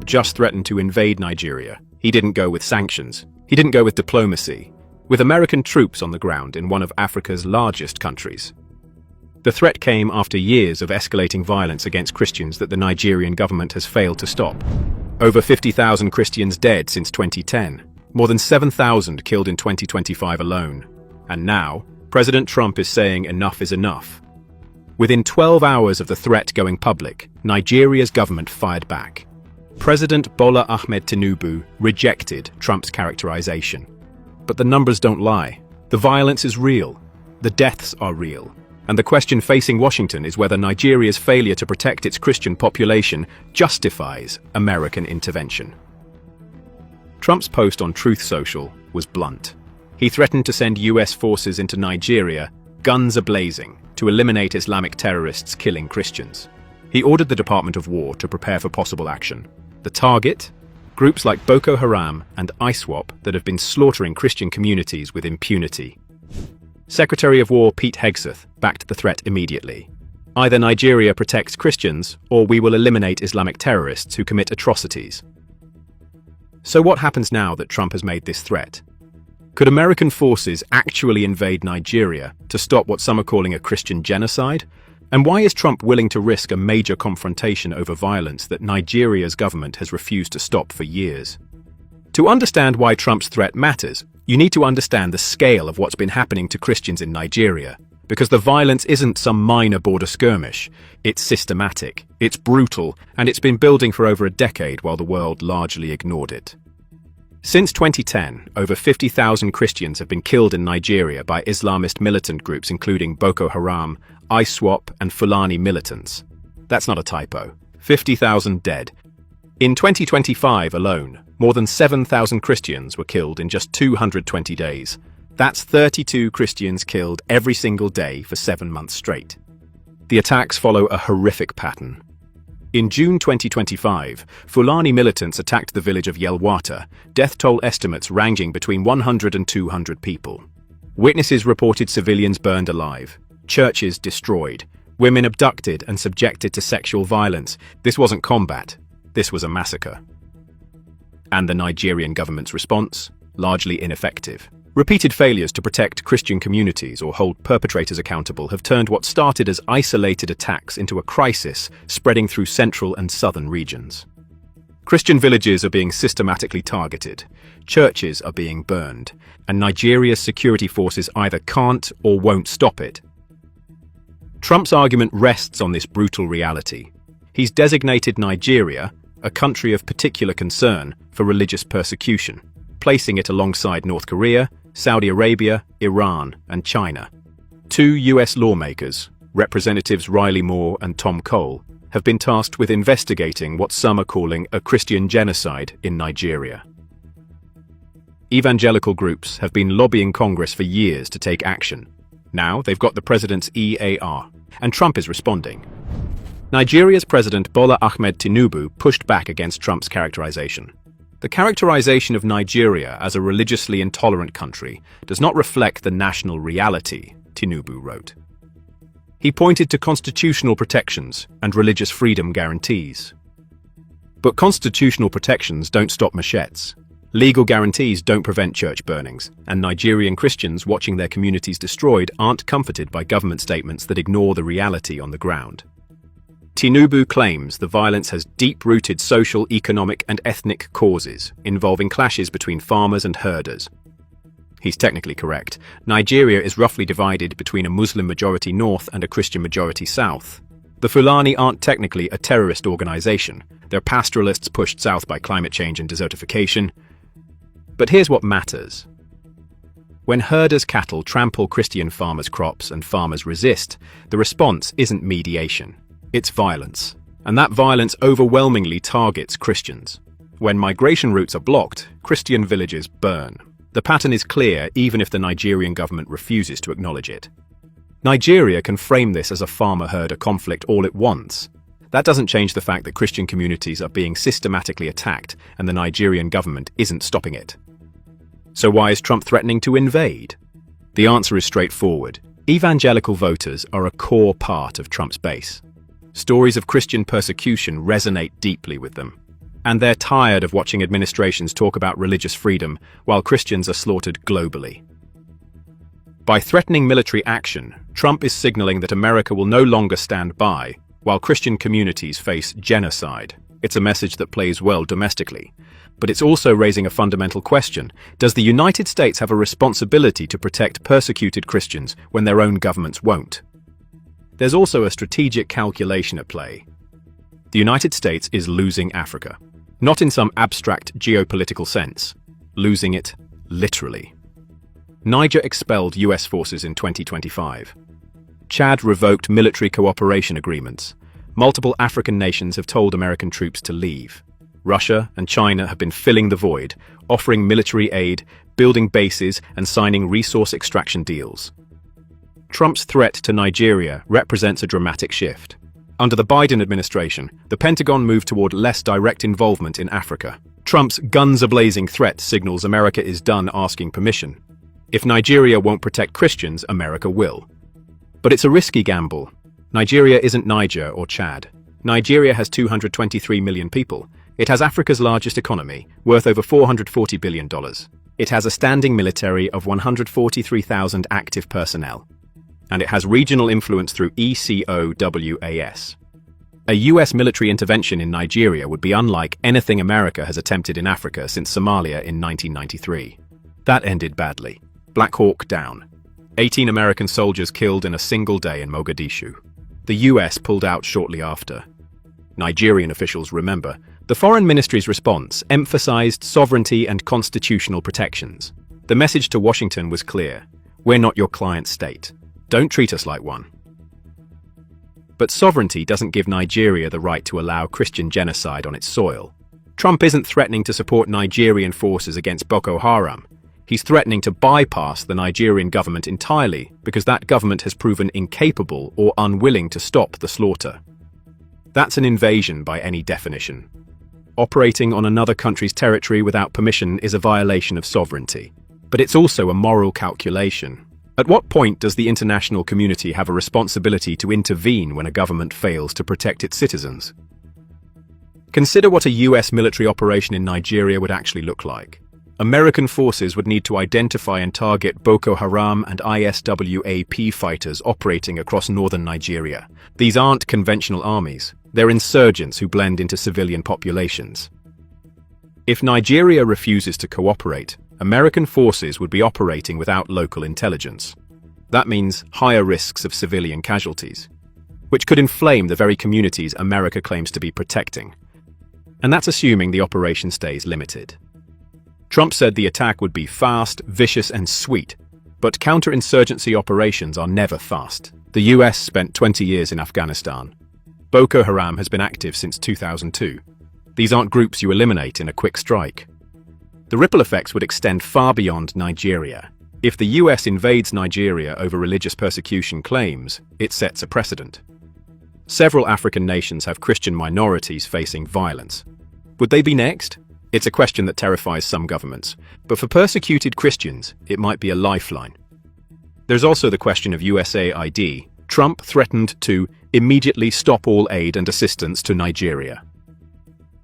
just threatened to invade Nigeria. He didn't go with sanctions. He didn't go with diplomacy. With American troops on the ground in one of Africa's largest countries. The threat came after years of escalating violence against Christians that the Nigerian government has failed to stop. Over 50,000 Christians dead since 2010. More than 7,000 killed in 2025 alone. And now, President Trump is saying enough is enough. Within 12 hours of the threat going public, Nigeria's government fired back. President Bola Ahmed Tinubu rejected Trump's characterization. But the numbers don't lie. The violence is real. The deaths are real. And the question facing Washington is whether Nigeria's failure to protect its Christian population justifies American intervention. Trump's post on Truth Social was blunt. He threatened to send US forces into Nigeria, guns a-blazing, to eliminate Islamic terrorists killing Christians. He ordered the Department of War to prepare for possible action. The target? Groups like Boko Haram and ISWAP that have been slaughtering Christian communities with impunity. Secretary of War Pete Hegseth backed the threat immediately. Either Nigeria protects Christians, or we will eliminate Islamic terrorists who commit atrocities. So what happens now that Trump has made this threat? Could American forces actually invade Nigeria to stop what some are calling a Christian genocide? And why is Trump willing to risk a major confrontation over violence that Nigeria's government has refused to stop for years? To understand why Trump's threat matters, you need to understand the scale of what's been happening to Christians in Nigeria, because the violence isn't some minor border skirmish. It's systematic, it's brutal, and it's been building for over a decade while the world largely ignored it. Since 2010, over 50,000 Christians have been killed in Nigeria by Islamist militant groups including Boko Haram, ISWAP, and Fulani militants. That's not a typo. 50,000 dead. In 2025 alone, more than 7,000 Christians were killed in just 220 days. That's 32 Christians killed every single day for 7 months straight. The attacks follow a horrific pattern. In June 2025, Fulani militants attacked the village of Yelwata, death toll estimates ranging between 100 and 200 people. Witnesses reported civilians burned alive, churches destroyed, women abducted and subjected to sexual violence. This wasn't combat, this was a massacre. And the Nigerian government's response? Largely ineffective. Repeated failures to protect Christian communities or hold perpetrators accountable have turned what started as isolated attacks into a crisis spreading through central and southern regions. Christian villages are being systematically targeted, churches are being burned, and Nigeria's security forces either can't or won't stop it. Trump's argument rests on this brutal reality. He's designated Nigeria a country of particular concern for religious persecution, placing it alongside North Korea, Saudi Arabia, Iran, and China. 2 US lawmakers, Representatives Riley Moore and Tom Cole, have been tasked with investigating what some are calling a Christian genocide in Nigeria. Evangelical groups have been lobbying Congress for years to take action. Now they've got the president's EAR, and Trump is responding. Nigeria's President Bola Ahmed Tinubu pushed back against Trump's characterization. The characterization of Nigeria as a religiously intolerant country does not reflect the national reality, Tinubu wrote. He pointed to constitutional protections and religious freedom guarantees. But constitutional protections don't stop machetes. Legal guarantees don't prevent church burnings, and Nigerian Christians watching their communities destroyed aren't comforted by government statements that ignore the reality on the ground. Tinubu claims the violence has deep-rooted social, economic, and ethnic causes, involving clashes between farmers and herders. He's technically correct. Nigeria is roughly divided between a Muslim-majority north and a Christian-majority south. The Fulani aren't technically a terrorist organization. They're pastoralists pushed south by climate change and desertification. But here's what matters. When herders' cattle trample Christian farmers' crops and farmers resist, the response isn't mediation. It's violence, and that violence overwhelmingly targets Christians. When migration routes are blocked, Christian villages burn. The pattern is clear even if the Nigerian government refuses to acknowledge it. Nigeria can frame this as a farmer-herder conflict all it wants. That doesn't change the fact that Christian communities are being systematically attacked and the Nigerian government isn't stopping it. So why is Trump threatening to invade? The answer is straightforward. Evangelical voters are a core part of Trump's base. Stories of Christian persecution resonate deeply with them. And they're tired of watching administrations talk about religious freedom while Christians are slaughtered globally. By threatening military action, Trump is signaling that America will no longer stand by while Christian communities face genocide. It's a message that plays well domestically, but it's also raising a fundamental question. Does the United States have a responsibility to protect persecuted Christians when their own governments won't? There's also a strategic calculation at play. The United States is losing Africa, not in some abstract geopolitical sense, losing it literally. Niger expelled US forces in 2025. Chad revoked military cooperation agreements. Multiple African nations have told American troops to leave. Russia and China have been filling the void, offering military aid, building bases, and signing resource extraction deals. Trump's threat to Nigeria represents a dramatic shift. Under the Biden administration, the Pentagon moved toward less direct involvement in Africa. Trump's guns-a-blazing threat signals America is done asking permission. If Nigeria won't protect Christians, America will. But it's a risky gamble. Nigeria isn't Niger or Chad. Nigeria has 223 million people. It has Africa's largest economy, worth over $440 billion. It has a standing military of 143,000 active personnel. And it has regional influence through ECOWAS. A US military intervention in Nigeria would be unlike anything America has attempted in Africa since Somalia in 1993. That ended badly. Black Hawk down. 18 American soldiers killed in a single day in Mogadishu. The US pulled out shortly after. Nigerian officials remember, the foreign ministry's response emphasized sovereignty and constitutional protections. The message to Washington was clear: we're not your client state. Don't treat us like one. But sovereignty doesn't give Nigeria the right to allow Christian genocide on its soil. Trump isn't threatening to support Nigerian forces against Boko Haram. He's threatening to bypass the Nigerian government entirely because that government has proven incapable or unwilling to stop the slaughter. That's an invasion by any definition. Operating on another country's territory without permission is a violation of sovereignty. But it's also a moral calculation. At what point does the international community have a responsibility to intervene when a government fails to protect its citizens? Consider what a US military operation in Nigeria would actually look like. American forces would need to identify and target Boko Haram and ISWAP fighters operating across northern Nigeria. These aren't conventional armies. They're insurgents who blend into civilian populations. If Nigeria refuses to cooperate, American forces would be operating without local intelligence. That means higher risks of civilian casualties, which could inflame the very communities America claims to be protecting. And that's assuming the operation stays limited. Trump said the attack would be fast, vicious, and sweet, but counterinsurgency operations are never fast. The US spent 20 years in Afghanistan. Boko Haram has been active since 2002. These aren't groups you eliminate in a quick strike. The ripple effects would extend far beyond Nigeria. If the US invades Nigeria over religious persecution claims, it sets a precedent. Several African nations have Christian minorities facing violence. Would they be next? It's a question that terrifies some governments, but for persecuted Christians, it might be a lifeline. There's also the question of USAID. Trump threatened to immediately stop all aid and assistance to Nigeria.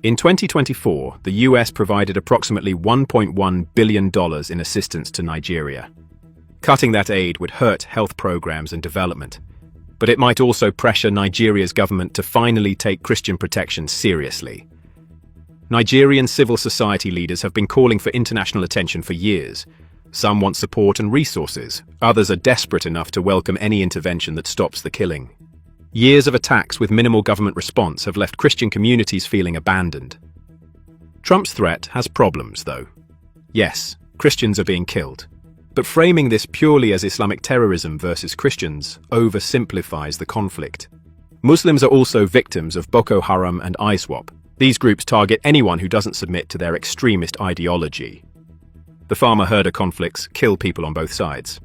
In 2024, the US provided approximately $1.1 billion in assistance to Nigeria. Cutting that aid would hurt health programs and development, but it might also pressure Nigeria's government to finally take Christian protection seriously. Nigerian civil society leaders have been calling for international attention for years. Some want support and resources. Others are desperate enough to welcome any intervention that stops the killing. Years of attacks with minimal government response have left Christian communities feeling abandoned. Trump's threat has problems, though. Yes, Christians are being killed. But framing this purely as Islamic terrorism versus Christians oversimplifies the conflict. Muslims are also victims of Boko Haram and ISWAP. These groups target anyone who doesn't submit to their extremist ideology. The farmer-herder conflicts kill people on both sides.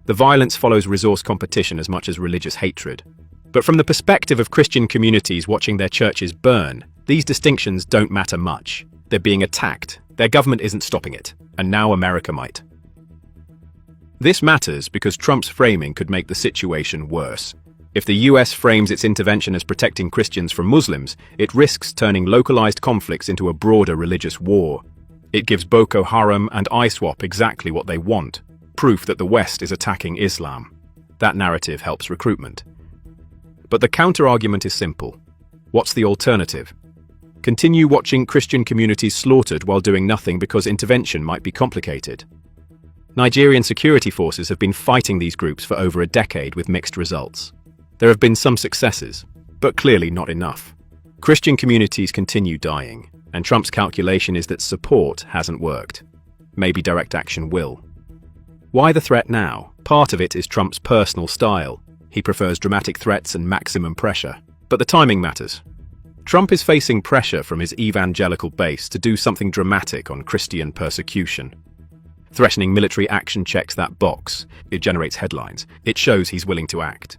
The violence follows resource competition as much as religious hatred. But from the perspective of Christian communities watching their churches burn, these distinctions don't matter much. They're being attacked. Their government isn't stopping it. And now America might. This matters because Trump's framing could make the situation worse. If the US frames its intervention as protecting Christians from Muslims, it risks turning localized conflicts into a broader religious war. It gives Boko Haram and ISWAP exactly what they want: proof that the West is attacking Islam. That narrative helps recruitment. But the counter-argument is simple. What's the alternative? Continue watching Christian communities slaughtered while doing nothing because intervention might be complicated. Nigerian security forces have been fighting these groups for over a decade with mixed results. There have been some successes, but clearly not enough. Christian communities continue dying, and Trump's calculation is that support hasn't worked. Maybe direct action will. Why the threat now? Part of it is Trump's personal style. He prefers dramatic threats and maximum pressure. But the timing matters. Trump is facing pressure from his evangelical base to do something dramatic on Christian persecution. Threatening military action checks that box. It generates headlines. It shows he's willing to act.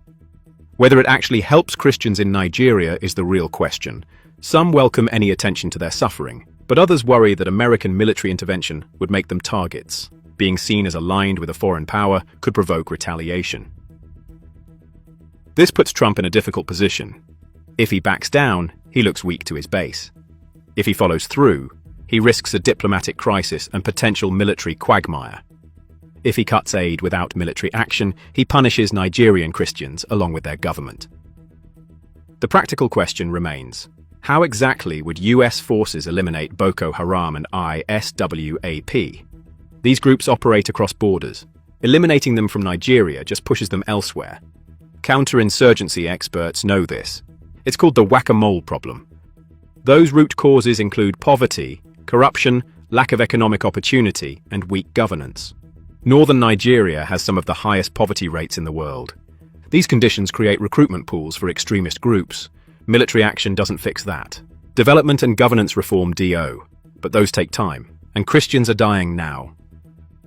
Whether it actually helps Christians in Nigeria is the real question. Some welcome any attention to their suffering, but others worry that American military intervention would make them targets. Being seen as aligned with a foreign power could provoke retaliation. This puts Trump in a difficult position. If he backs down, he looks weak to his base. If he follows through, he risks a diplomatic crisis and potential military quagmire. If he cuts aid without military action, he punishes Nigerian Christians along with their government. The practical question remains: how exactly would US forces eliminate Boko Haram and ISWAP? These groups operate across borders. Eliminating them from Nigeria just pushes them elsewhere. Counterinsurgency experts know this. It's called the whack-a-mole problem. Those root causes include poverty, corruption, lack of economic opportunity, and weak governance. Northern Nigeria has some of the highest poverty rates in the world. These conditions create recruitment pools for extremist groups. Military action doesn't fix that. Development and governance reform do, but those take time, and Christians are dying now.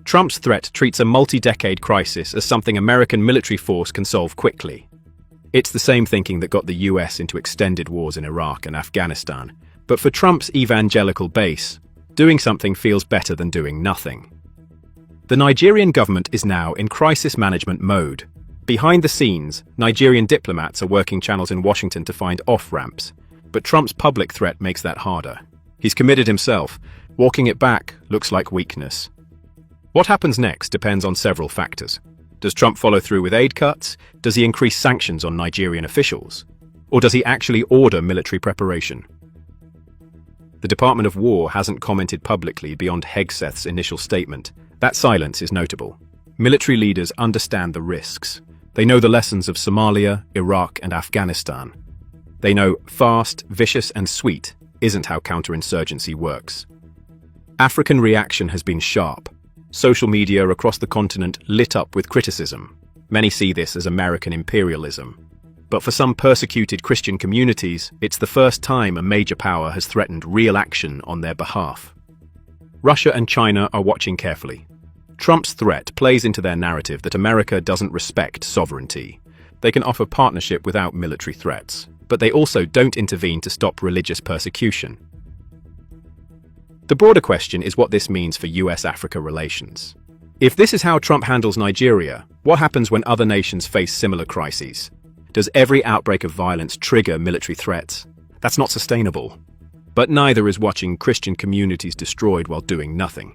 Trump's threat treats a multi-decade crisis as something American military force can solve quickly. It's the same thinking that got the US into extended wars in Iraq and Afghanistan. But for Trump's evangelical base, doing something feels better than doing nothing. The Nigerian government is now in crisis management mode. Behind the scenes, Nigerian diplomats are working channels in Washington to find off-ramps. But Trump's public threat makes that harder. He's committed himself. Walking it back looks like weakness. What happens next depends on several factors. Does Trump follow through with aid cuts? Does he increase sanctions on Nigerian officials? Or does he actually order military preparation? The Department of War hasn't commented publicly beyond Hegseth's initial statement. That silence is notable. Military leaders understand the risks. They know the lessons of Somalia, Iraq, and Afghanistan. They know fast, vicious, and sweet isn't how counterinsurgency works. African reaction has been sharp. Social media across the continent lit up with criticism. Many see this as American imperialism. But for some persecuted Christian communities, it's the first time a major power has threatened real action on their behalf. Russia and China are watching carefully. Trump's threat plays into their narrative that America doesn't respect sovereignty. They can offer partnership without military threats, but they also don't intervene to stop religious persecution. The broader question is what this means for US-Africa relations. If this is how Trump handles Nigeria, what happens when other nations face similar crises? Does every outbreak of violence trigger military threats? That's not sustainable. But neither is watching Christian communities destroyed while doing nothing.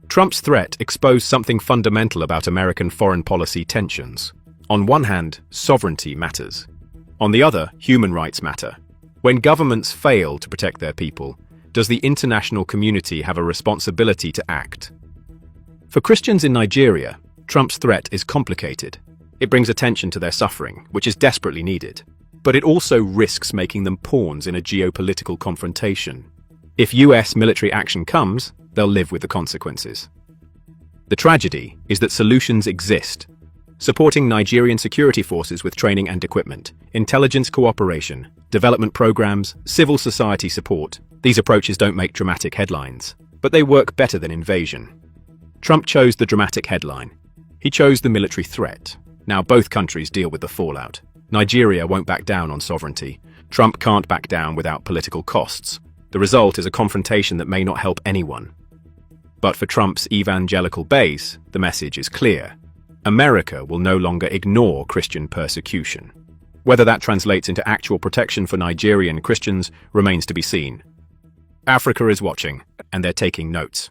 Trump's threat exposed something fundamental about American foreign policy tensions. On one hand, sovereignty matters. On the other, human rights matter. When governments fail to protect their people, does the international community have a responsibility to act? For Christians in Nigeria, Trump's threat is complicated. It brings attention to their suffering, which is desperately needed. But it also risks making them pawns in a geopolitical confrontation. If US military action comes, they'll live with the consequences. The tragedy is that solutions exist. Supporting Nigerian security forces with training and equipment, intelligence cooperation, development programs, civil society support. These approaches don't make dramatic headlines, but they work better than invasion. Trump chose the dramatic headline. He chose the military threat. Now both countries deal with the fallout. Nigeria won't back down on sovereignty. Trump can't back down without political costs. The result is a confrontation that may not help anyone. But for Trump's evangelical base, the message is clear. America will no longer ignore Christian persecution. Whether that translates into actual protection for Nigerian Christians remains to be seen. Africa is watching, and they're taking notes.